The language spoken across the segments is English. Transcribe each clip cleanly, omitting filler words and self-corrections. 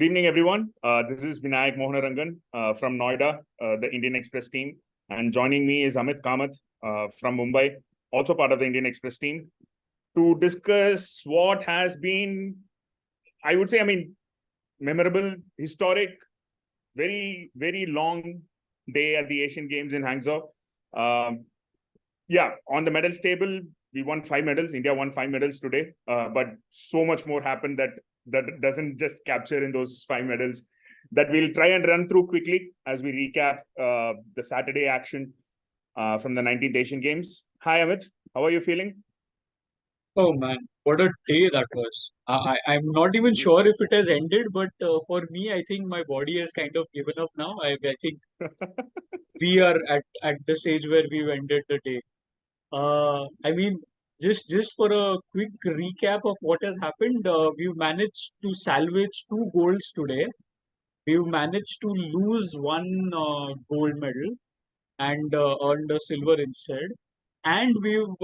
Good evening, everyone. This is Vinayakk Mohanarangan from Noida, the Indian Express team. And joining me is Amit Kamath from Mumbai, also part of the Indian Express team, to discuss what has been, I would say, memorable, historic, very, very long day at the Asian Games in Hangzhou. On the medals table, we won 5 medals. India won 5 medals today, but so much more happened that doesn't just capture in those 5 medals that we'll try and run through quickly as we recap the Saturday action from the 19th Asian Games. Hi, Amit. How are you feeling? Oh man, what a day that was. I'm not even sure if it has ended, but for me, I think my body has kind of given up now. I think we are at the stage where we've ended the day. I mean, just for a quick recap of what has happened, we've managed to salvage 2 golds today. We've managed to lose one gold medal and earned a silver instead. And we've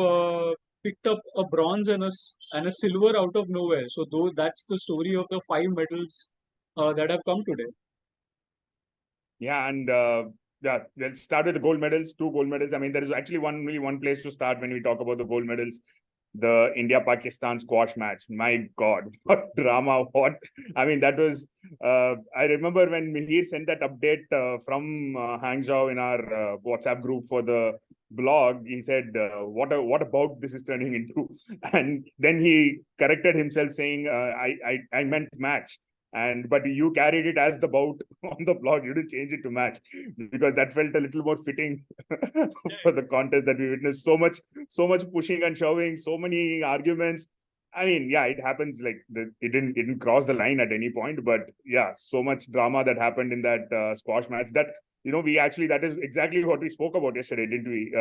picked up a bronze and a silver out of nowhere. So though that's the story of the 5 medals that have come today. Yeah, and let's start with the gold medals. 2 gold medals. I mean, there is actually only one place to start when we talk about the gold medals. The India-Pakistan squash match. My God, what drama! That was. I remember when Mihir sent that update from Hangzhou in our WhatsApp group for the blog. He said, "What about this is turning into?" And then he corrected himself, saying, "I meant match." But you carried it as the bout on the blog. You didn't change it to match because that felt a little more fitting for the contest that we witnessed. So much pushing and shoving, so many arguments. I mean, yeah, it happens. Like it didn't cross the line at any point, but yeah, so much drama that happened in that squash match. That that is exactly what we spoke about yesterday, didn't we?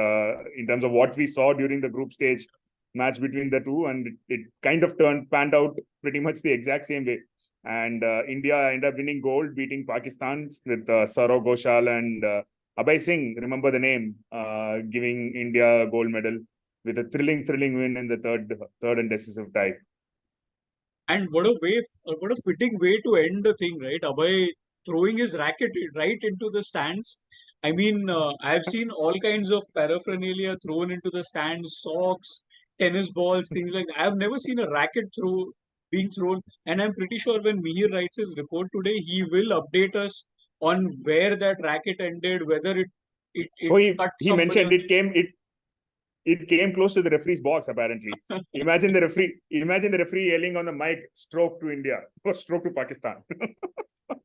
In terms of what we saw during the group stage match between the two, and it kind of panned out pretty much the exact same way. And India ended up winning gold, beating Pakistan with Saurav Ghoshal and Abhay Singh, remember the name, giving India a gold medal with a thrilling win in the third and decisive tie. And what a fitting way to end the thing, right? Abhay throwing his racket right into the stands. I mean, I've seen all kinds of paraphernalia thrown into the stands, socks, tennis balls, things like that. I've never seen a racket being thrown. And I'm pretty sure when Mihir writes his report today, he will update us on where that racket ended, whether it cut he somebody mentioned it came close to the referee's box, apparently. Imagine the referee yelling on the mic, stroke to India or stroke to Pakistan.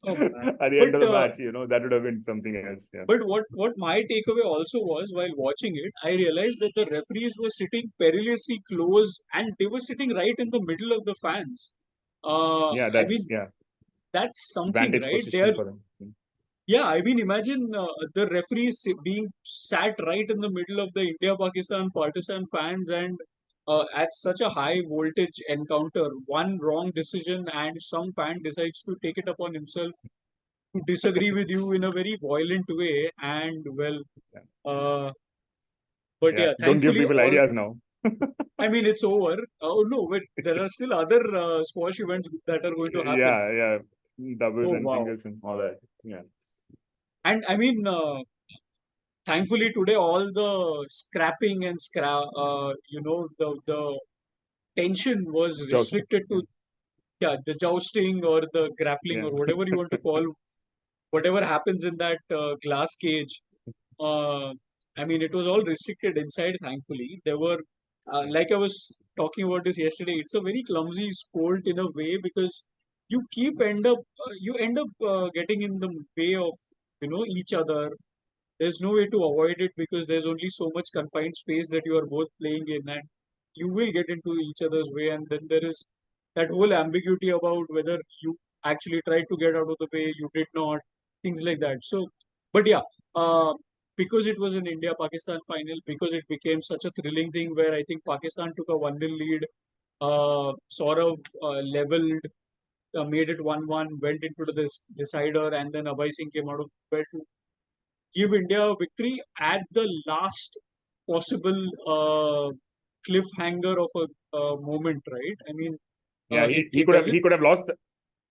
At the end of the match, that would have been something else. Yeah. But what my takeaway also was while watching it, I realized that the referees were sitting perilously close and they were sitting right in the middle of the fans. I mean, that's something, vantage right? position for them. Yeah, I mean, imagine the referees being sat right in the middle of the India-Pakistan partisan fans and at such a high voltage encounter, one wrong decision and some fan decides to take it upon himself to disagree with you in a very violent way. And well, uh, but yeah, Don't give thankfully, people ideas now. I mean, it's over. Oh no, but there are still other squash events that are going to happen. Yeah, doubles Oh and wow. singles and all that. Yeah. And I mean, thankfully today all the scrapping and the tension was Jousting. restricted to the jousting or the grappling Yeah. or whatever you want to call whatever happens in that glass cage. Uh, I mean, it was all restricted inside. Thankfully, there were like I was talking about this yesterday. It's a very clumsy sport in a way because you end up getting in the way of each other. There's no way to avoid it because there's only so much confined space that you are both playing in, and you will get into each other's way. And then there is that whole ambiguity about whether you actually tried to get out of the way, you did not, things like that. So, but yeah, uh, because it was an India-Pakistan final, because it became such a thrilling thing where I think Pakistan took a 1-0 lead, sort of leveled, made it 1-1, went into this decider, and then Abhay Singh came out of bed to give India a victory at the last possible cliffhanger of a moment, right? I mean, Yeah, it, he it could have doesn't. he could have lost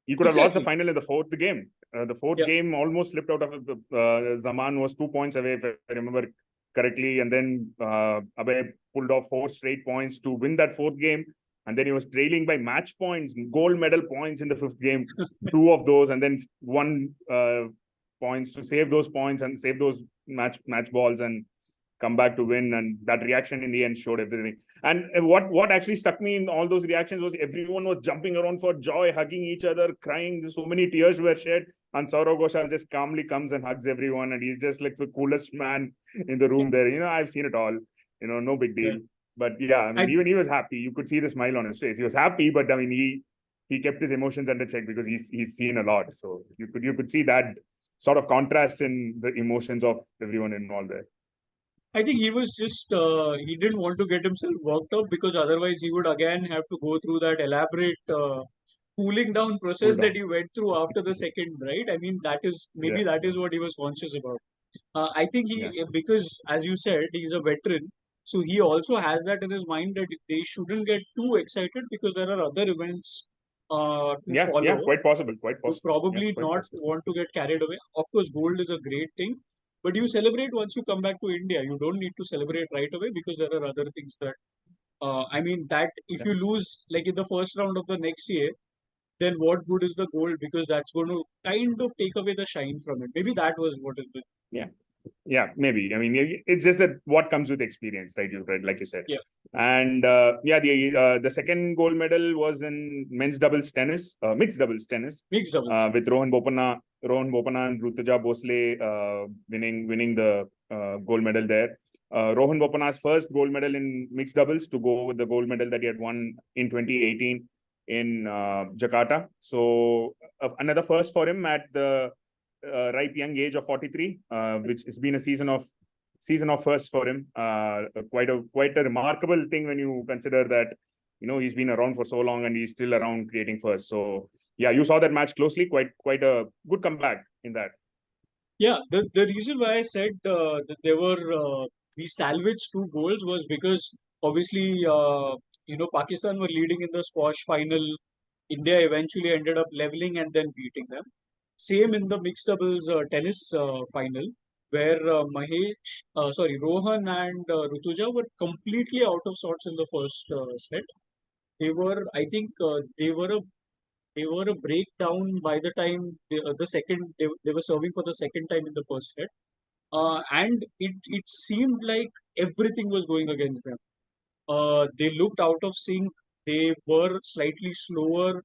He could have lost the Exactly. final in the fourth game. The fourth Yeah. game almost slipped out of Zaman was 2 points away, if I remember correctly. And then Abhay pulled off 4 straight points to win that fourth game. And then he was trailing by match points, gold medal points in the fifth game, 2 of those, and then 1 points to save those points and save those match balls and come back to win. And that reaction in the end showed everything. And what actually stuck me in all those reactions was everyone was jumping around for joy, hugging each other, crying. So many tears were shed. And Saurav Ghoshal just calmly comes and hugs everyone. And he's just like the coolest man in the room there. I've seen it all. No big deal. Yeah. But yeah, I mean, even he was happy. You could see the smile on his face. He was happy, but I mean, he kept his emotions under check because he's seen a lot. So you could see that sort of contrast in the emotions of everyone involved there. I think he was just he didn't want to get himself worked up because otherwise he would again have to go through that elaborate cooling down process that he went through after the second, right? I mean, that is maybe that is what he was conscious about. I think because as you said, he's a veteran, so he also has that in his mind that they shouldn't get too excited because there are other events to follow. Yeah, quite possible. To probably not want to get carried away. Of course, gold is a great thing, but you celebrate once you come back to India. You don't need to celebrate right away because there are other things that. I mean, that if you lose like in the first round of the next year, then what good is the gold? Because that's going to kind of take away the shine from it. Maybe that was what it is. Yeah, maybe. I mean, it's just that what comes with experience, right? Like you said. Yeah. And the second gold medal was in men's doubles tennis, mixed doubles tennis. Mixed doubles. With Rohan Bopanna and Rutuja Bhosle winning the gold medal there. Rohan Bopanna's first gold medal in mixed doubles to go with the gold medal that he had won in 2018 in Jakarta. So another first for him at the ripe young age of 43, which has been a season of firsts for him. Quite a remarkable thing when you consider that he's been around for so long and he's still around creating first. So yeah, you saw that match closely. Quite a good comeback in that. Yeah, the reason why I said that there were we salvaged 2 goals was because obviously Pakistan were leading in the squash final. India eventually ended up leveling and then beating them. Same in the mixed doubles tennis final, where Rohan and Rutuja were completely out of sorts in the first set. I think, they were a breakdown by the time the second they were serving for the second time in the first set, and it seemed like everything was going against them. They looked out of sync. They were slightly slower.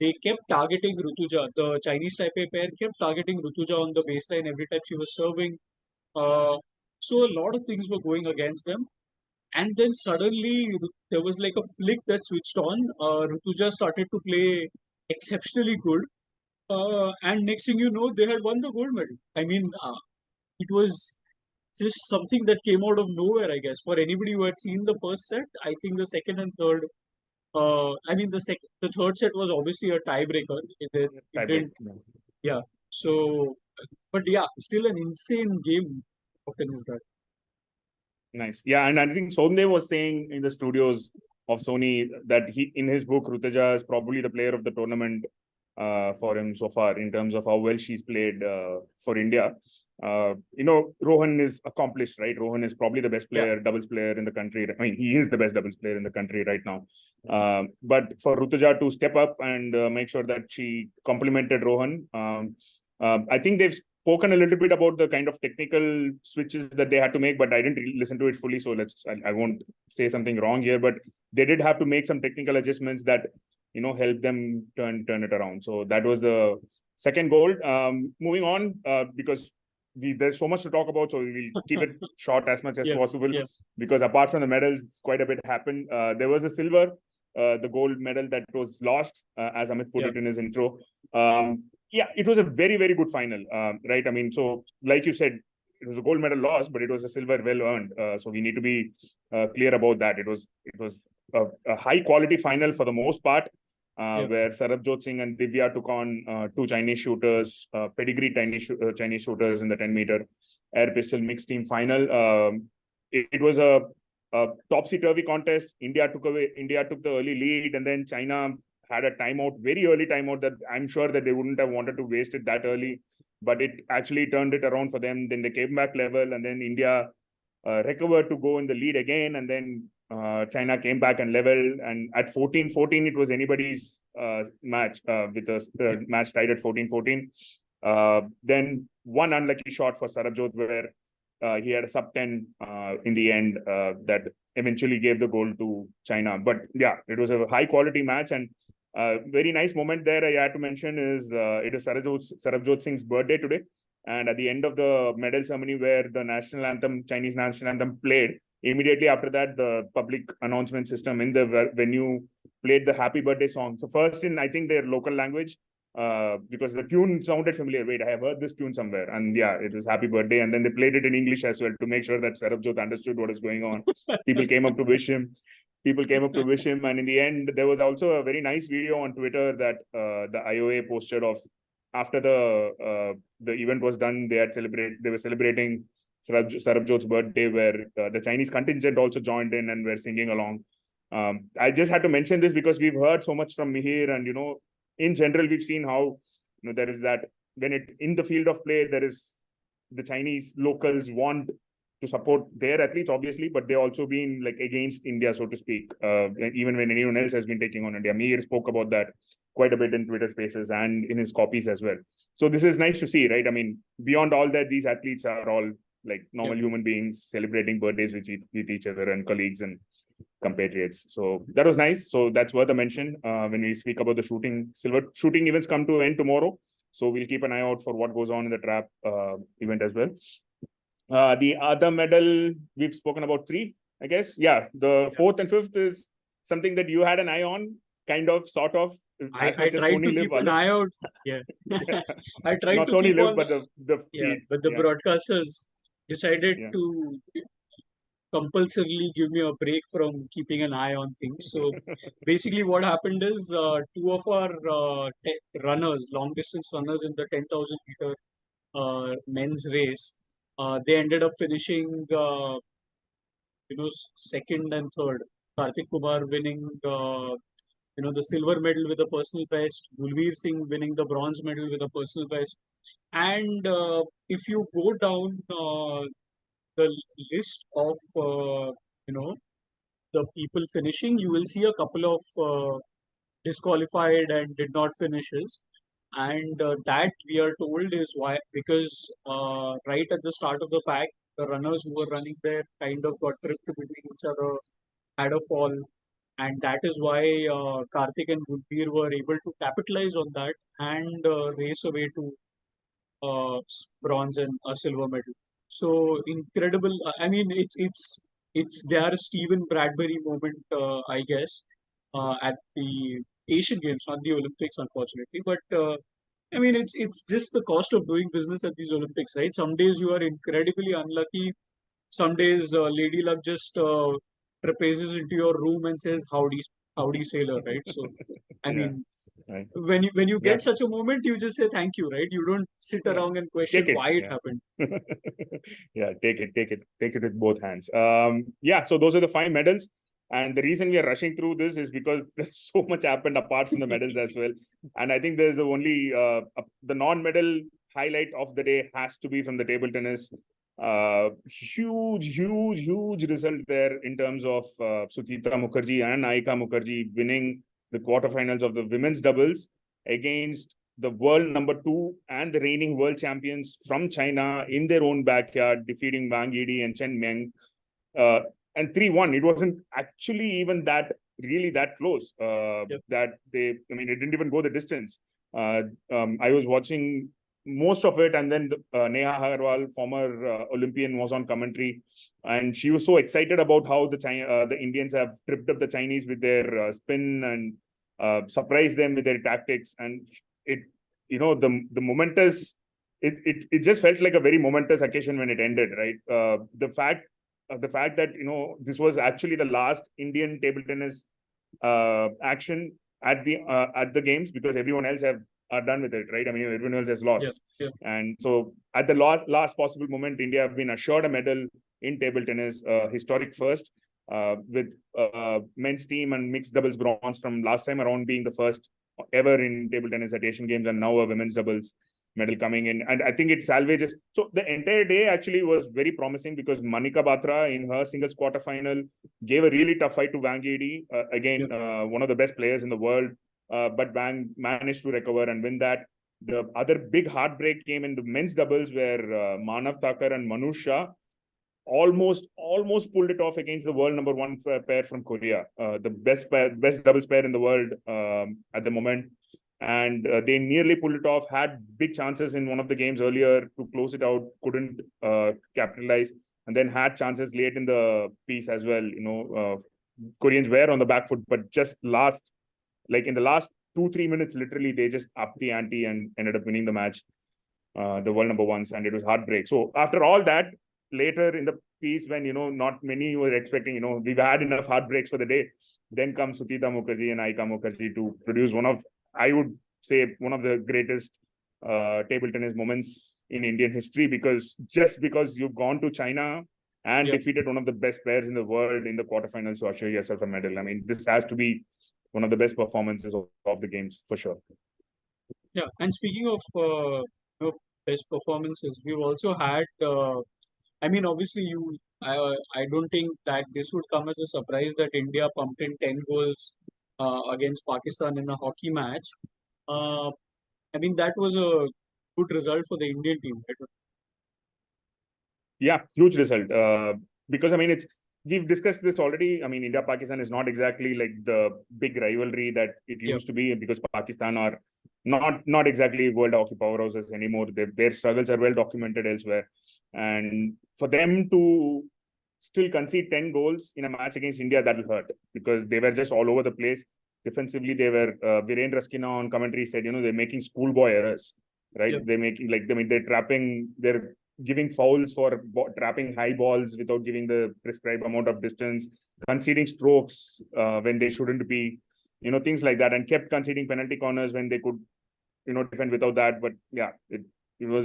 They kept targeting Rutuja. The Chinese Taipei pair kept targeting Rutuja on the baseline every time she was serving. Uh, so a lot of things were going against them. And then suddenly there was like a flick that switched on. Rutuja started to play exceptionally good. And next thing you know, they had won the gold medal. I mean, it was just something that came out of nowhere, I guess. For anybody who had seen the first set, I think the second and third the third set was obviously a tiebreaker. It didn't, yeah. So, but yeah, still an insane game of tennis that. Nice. Yeah, and I think Somdev was saying in the studios of Sony that in his book, Rutuja is probably the player of the tournament for him so far in terms of how well she's played for India. Rohan is accomplished, right? Rohan is probably the best player, doubles player in the country. I mean, he is the best doubles player in the country right now. But for Rutuja to step up and make sure that she complemented Rohan, I think they've spoken a little bit about the kind of technical switches that they had to make, but I didn't listen to it fully, so I won't say something wrong here. But they did have to make some technical adjustments that help them turn it around. So that was the second gold. Moving on, because there's so much to talk about, so we'll keep it short as much as possible. Because apart from the medals, quite a bit happened. There was a silver, the gold medal that was lost, as Amit put it in his intro. It was a very, very good final, right? I mean, so like you said, it was a gold medal loss, but it was a silver well earned. So we need to be clear about that. It was a high quality final for the most part, where Sarabjot Singh and Divya took on 2 Chinese shooters, pedigree Chinese shooters in the 10-meter air pistol mixed team final. It was a topsy-turvy contest. India took the early lead, and then China had a timeout, very early timeout, that I'm sure that they wouldn't have wanted to waste it that early, but it actually turned it around for them. Then they came back level, and then India recovered to go in the lead again, and then China came back and leveled. And at 14-14, it was anybody's match, with the match tied at 14-14. Then one unlucky shot for Sarabjot, where he had a sub-10 in the end that eventually gave the goal to China. But yeah, it was a high-quality match, and very nice moment there I had to mention is it is Sarabjot Singh's birthday today. And at the end of the medal ceremony, where the national anthem, Chinese national anthem, played, immediately after that, the public announcement system in the venue played the happy birthday song. So first in, I think, their local language, because the tune sounded familiar. Wait, I have heard this tune somewhere. And yeah, it was happy birthday. And then they played it in English as well to make sure that Sarabjot understood what is going on. People came up to wish him. And in the end, there was also a very nice video on Twitter that the IOA posted of after the event was done. They were celebrating Sarabjot's birthday, where the Chinese contingent also joined in and were singing along. I just had to mention this because we've heard so much from Mihir, and in general, we've seen how there is that when it in the field of play, there is the Chinese locals want to support their athletes, obviously, but they also been like against India, so to speak, even when anyone else has been taking on India. Mihir spoke about that quite a bit in Twitter Spaces and in his copies as well. So this is nice to see, right? I mean, beyond all that, these athletes are all like normal human beings celebrating birthdays with each other and colleagues and compatriots. So that was nice. So that's worth a mention when we speak about the silver shooting events come to end tomorrow. So we'll keep an eye out for what goes on in the trap event as well. The other medal, we've spoken about 3, I guess. Yeah, the 4th and 5th is something that you had an eye on, kind of, sort of. I tried to keep an eye out. Yeah. I tried not to Sony keep Live, on. but the feed. But the broadcasters decided to compulsorily give me a break from keeping an eye on things. So basically what happened is 2 of our runners, long distance runners in the 10,000 meter men's race, they ended up finishing second and third. Karthik Kumar winning the silver medal with a personal best, Gulveer Singh winning the bronze medal with a personal best. And if you go down the list of the people finishing, you will see a couple of disqualified and did not finishes. And that we are told is why, because right at the start of the pack, the runners who were running there kind of got tripped between each other, had a fall, and that is why Karthik and Gulveer were able to capitalize on that and race away to bronze and a silver medal. So incredible! I mean, it's their Stephen Bradbury moment, I guess, at the Asian Games, not the Olympics, unfortunately. But I mean, it's just the cost of doing business at these Olympics, right? Some days you are incredibly unlucky. Some days Lady Luck just trapezes into your room and says, "Howdy, sailor," right? So, I mean, right. when you get such a moment, you just say thank you, right? You don't sit around and question why it happened. Take it with both hands. So those are the 5 medals. And the reason we are rushing through this is because there's so much happened apart from the medals as well. And I think there's the only the non-medal highlight of the day has to be from the table tennis. Huge result there in terms of Suchitra Mukherjee and Ayika Mukherjee winning the quarterfinals of the women's doubles against the world number 2 and the reigning world champions from China in their own backyard, defeating Wang Yidi and Chen Meng. And 3-1. It wasn't actually even that close. That it didn't even go the distance. I was watching most of it, and then Neha Agarwal, former Olympian, was on commentary, and she was so excited about how the Indians have tripped up the Chinese with their spin and surprised them with their tactics. And the momentous, it just felt like a very momentous occasion when it ended, right? The fact that this was actually the last Indian table tennis action at the games, because everyone else are done with it, right? I mean, everyone else has lost. And so at the last possible moment, India have been assured a medal in table tennis, historic first. with men's team and mixed doubles bronze from last time around being the first ever in table tennis at Asian Games, and now a women's doubles medal coming in. And I think it salvages. So the entire day actually was very promising because Manika Batra in her singles quarterfinal gave a really tough fight to Wang Yidi. Again, one of the best players in the world. But Wang managed to recover and win that. The other big heartbreak came in the men's doubles where Manav Thakur and Manu Shah almost pulled it off against the world number one pair from Korea, the best doubles pair in the world at the moment. And they nearly pulled it off, had big chances in one of the games earlier to close it out, couldn't capitalize, and then had chances late in the piece as well. Koreans were on the back foot, but just in the last 2-3 minutes, literally, they just upped the ante and ended up winning the match, the world number ones, and it was heartbreak. So after all that, later in the piece, when not many were expecting, we've had enough heartbreaks for the day, then comes Sutita Mukherjee and Aika Mukherjee to produce I would say one of the greatest table tennis moments in Indian history, because you've gone to China and defeated one of the best players in the world in the quarterfinals to assure yourself a medal. I mean, this has to be one of the best performances of the games for sure. Yeah, and speaking of best performances, we've also had. I mean, obviously, I don't think that this would come as a surprise that India pumped in 10 goals against Pakistan in a hockey match. Uh, I mean, that was a good result for the Indian team. Yeah, huge result. Because I mean, we've discussed this already. I mean, India-Pakistan is not exactly like the big rivalry that it used to be, because Pakistan are not exactly world hockey powerhouses anymore. Their struggles are well documented elsewhere, and for them to still concede 10 goals in a match against India, that will hurt, because they were just all over the place. Defensively, they were, Virendra Raskina on commentary said, they're making schoolboy errors, right? They're making, they're giving fouls for trapping high balls without giving the prescribed amount of distance, conceding strokes when they shouldn't be, things like that, and kept conceding penalty corners when they could, defend without that. But yeah, it was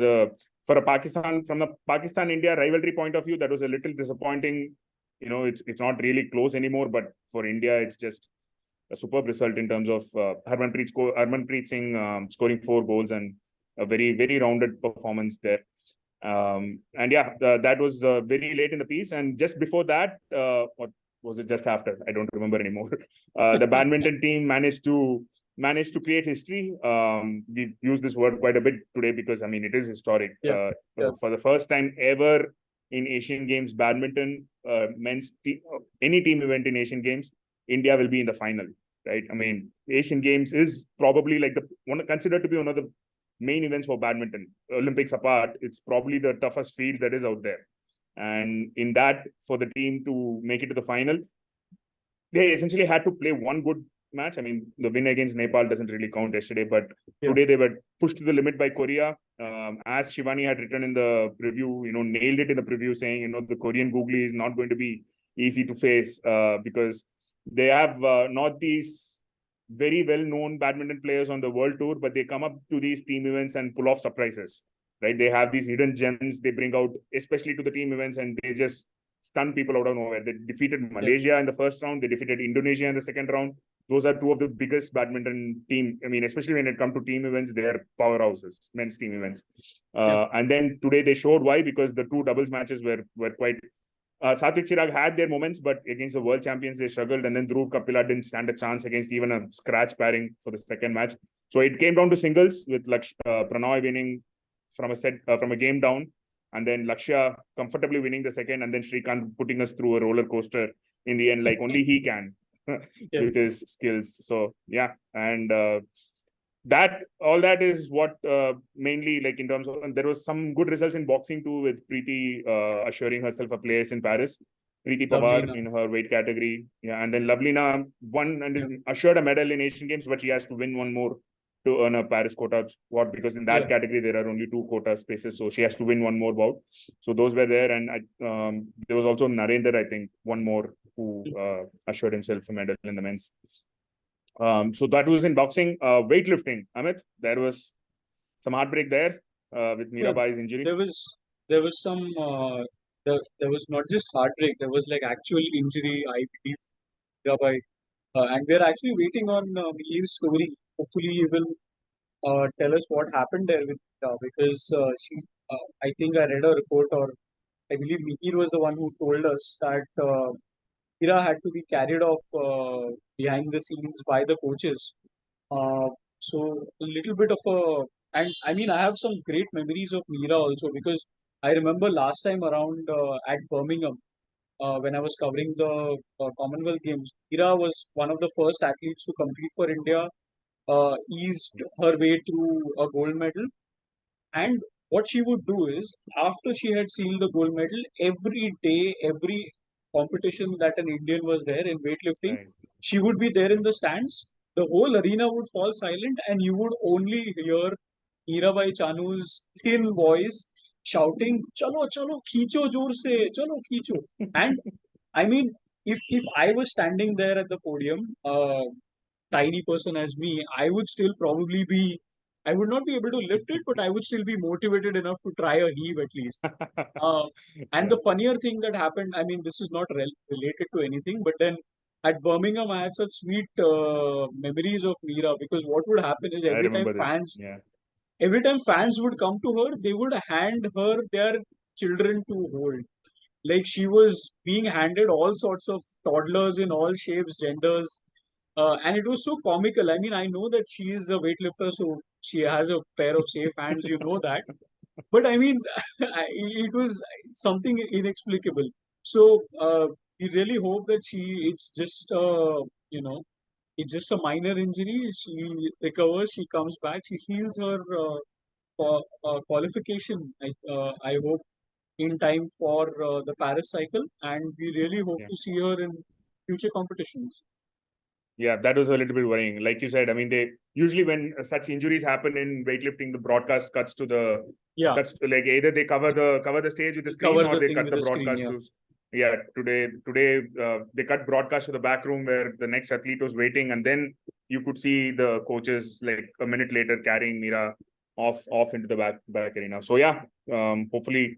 from the Pakistan-India rivalry point of view, that was a little disappointing. It's not really close anymore, but for India, it's just a superb result in terms of Harmanpreet Singh scoring 4 goals and a very, very rounded performance there. And yeah, that was very late in the piece. And just before that, or was it just after? I don't remember anymore. The badminton team managed to create history. We've used this word quite a bit today because, I mean, it is historic. For the first time ever in Asian Games badminton, men's any team event in Asian Games, India will be in the final, right? I mean, Asian Games is probably like considered to be one of the main events for badminton. Olympics apart, it's probably the toughest field that is out there. And in that, for the team to make it to the final, they essentially had to play one good match. I mean, the win against Nepal doesn't really count yesterday, but today they were pushed to the limit by Korea. As Shivani had written in the preview, nailed it in the preview, saying, the Korean googly is not going to be easy to face because they have not these very well-known badminton players on the world tour, but they come up to these team events and pull off surprises, right? They have these hidden gems they bring out, especially to the team events, and they just stun people out of nowhere. They defeated Malaysia in the first round. They defeated Indonesia in the second round. Those are two of the biggest badminton team. I mean, especially when it comes to team events, they are powerhouses, men's team events. And then today they showed why, because the 2 doubles matches were quite. Satvik Chirag had their moments, but against the world champions, they struggled. And then Dhruv Kapila didn't stand a chance against even a scratch pairing for the second match. So it came down to singles with Pranoy winning from a game down. And then Lakshya comfortably winning the second. And then Srikanth putting us through a roller coaster in the end, like only he can with his skills. So, yeah. And all that is what mainly, like, in terms of, and there was some good results in boxing too, with Preeti assuring herself a place in Paris. Preeti Pawar in her weight category, and then Lovelina won and is assured a medal in Asian Games, but she has to win one more to earn a Paris quota spot, because in that category there are only 2 quota spaces, so she has to win one more bout. So those were there, and there was also Narendra, I think, one more, who assured himself a medal in the men's. So that was in boxing. Weightlifting, Amit, there was some heartbreak there with Mirabai's injury. There was some there was not just heartbreak, there was like actual injury, I believe, Mirabai. And we're actually waiting on Mihir's story. Hopefully, he will tell us what happened there with because I think I read a report, or I believe Mihir was the one who told us that Mira had to be carried off behind the scenes by the coaches. Uh, so a little bit of and I mean, I have some great memories of Mira also, because I remember last time around at Birmingham, when I was covering the Commonwealth Games, Mira was one of the first athletes to compete for India, eased her way to a gold medal. And what she would do is, after she had sealed the gold medal, every day, every competition that an Indian was there in weightlifting, Right. she would be there in the stands. The whole arena would fall silent, and you would only hear Mirabai Chanu's thin voice shouting, "Chalo, chalo, khicho jor se, chalo, khicho." And I mean, if I was standing there at the podium, tiny person as me, I would still probably be, I would not be able to lift it, but I would still be motivated enough to try a heave at least. Uh, and Yeah, the funnier thing that happened, I mean, this is not related to anything, but then at Birmingham, I had such sweet memories of Mira, because what would happen is I remember this. Yeah. every time fans would come to her, they would hand her their children to hold. Like, she was being handed all sorts of toddlers in all shapes, genders, and it was so comical. I mean, I know that she is a weightlifter, so she has a pair of safe hands, you know that. But I mean, it was something inexplicable. So we really hope that it's just, it's just a minor injury. She recovers, she comes back, she seals her qualification. I hope in time for the Paris cycle, and we really hope Yeah. to see her in future competitions. Yeah, that was a little bit worrying. Like you said, I mean, they usually when such injuries happen in weightlifting, the broadcast cuts to the Yeah, cuts to, like either they cover the stage with the screen cover or the they thing cut with the the screen. broadcast Yeah. to. Yeah, today they cut broadcast to the back room where the next athlete was waiting, and then you could see the coaches like a minute later carrying Mira off into the back arena. So yeah, hopefully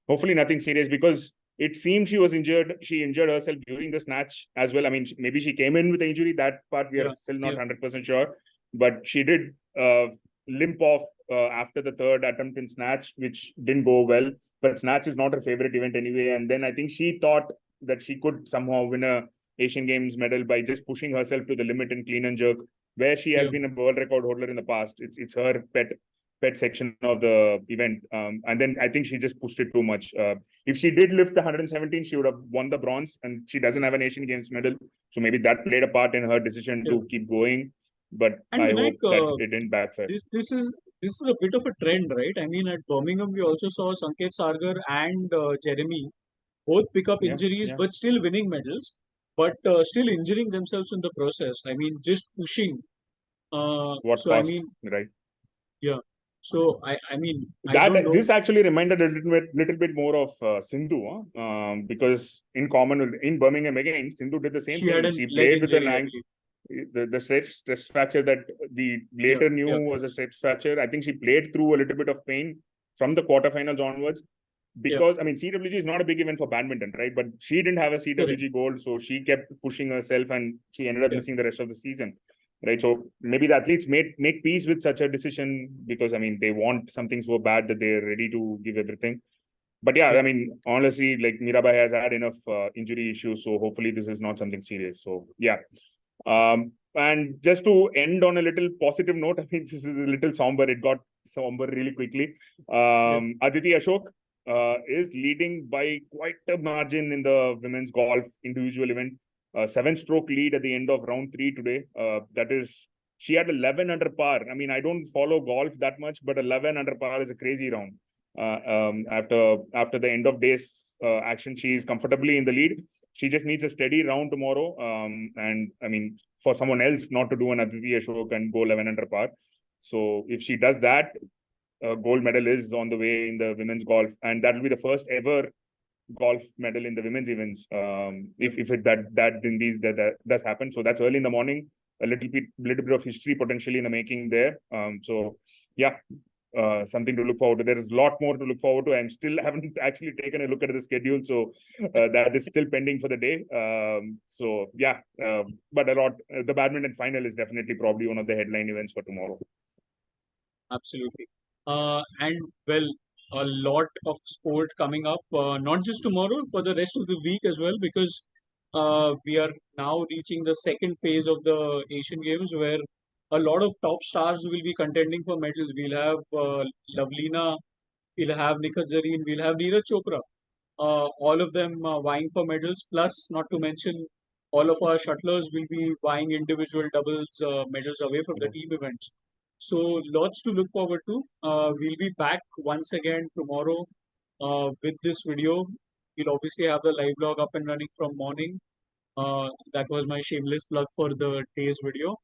nothing serious, because it seemed she was injured. She injured herself during the snatch as well. I mean, maybe she came in with the injury. That part we are Yeah, still not yeah, 100% sure. But she did limp off after the third attempt in snatch, which didn't go well. But snatch is not her favorite event anyway. And then I think she thought that she could somehow win a Asian Games medal by just pushing herself to the limit in clean and jerk, where she has yeah. been a world record holder in the past. It's her pet section of the event. And then I think she just pushed it too much. If she did lift the 117, she would have won the bronze, and she doesn't have an Asian Games medal. So maybe that played a part in her decision Yeah. to keep going. But And I Vinayak, hope that it didn't backfire. this is a bit of a trend, right? I mean, at Birmingham, we also saw Sanket Sargar and Jeremy both pick up Yeah, injuries, yeah. but still winning medals, but still injuring themselves in the process. I mean, just pushing. What So I cost, mean, right? yeah. So I mean, I don't That know. this actually reminded a little bit more of Sindhu, huh? In common in Birmingham again, Sindhu did the same She had thing. a She leg played with injury, I believe. the stress fracture that we Yeah, later yeah, knew was a stress fracture. I think she played through a little bit of pain from the quarterfinals onwards, yeah. because I mean CWG is not a big event for badminton, right? But she didn't have a Correct. CWG gold, so she kept pushing herself, and she ended up Yeah, missing the rest of the season, right? So maybe the athletes make peace with such a decision, because I mean they want something so bad that they're ready to give everything. But yeah, yeah, I mean honestly, like Mirabai has had enough injury issues, so hopefully this is not something serious. So yeah, and just to end on a little positive note, I think this is a little somber. It got somber really quickly. yeah, Aditi Ashok is leading by quite a margin in the women's golf individual event. 7-stroke lead at the end of round 3 today. That is, she had 11 under par. I mean, I don't follow golf that much, but 11 under par is a crazy round. After the end of days action, she is comfortably in the lead. She just needs a steady round tomorrow. And I mean, for someone else not to do an Aditi Ashok and go 11 under par. So if she does that, gold medal is on the way in the women's golf, and that will be the first ever golf medal in the women's events. If it that does happen, so that's early in the morning. A little bit of history potentially in the making there. So yeah, something to look forward to. There is a lot more to look forward to. I still haven't actually taken a look at the schedule, so that is still pending for the day. So yeah, but a lot. The badminton final is definitely probably one of the headline events for tomorrow. Absolutely. And well, a lot of sport coming up, not just tomorrow, for the rest of the week as well, because we are now reaching the second phase of the Asian Games where a lot of top stars will be contending for medals. We'll have Lavlina, we'll have Nikhat Zareen, we'll have Neeraj Chopra. All of them vying for medals. Plus, not to mention, all of our shuttlers will be vying individual doubles medals away from the team events. So, lots to look forward to. We'll be back once again tomorrow with this video. We'll obviously have the live blog up and running from morning. That was my shameless plug for the day's video.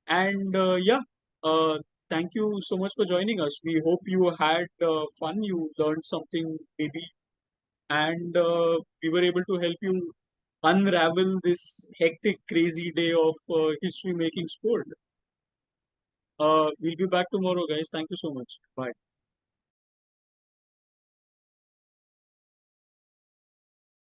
And yeah, uh, thank you so much for joining us. We hope you had fun, you learned something maybe, and we were able to help you unravel this hectic, crazy day of history making sport. We'll be back tomorrow, guys. Thank you so much. Bye.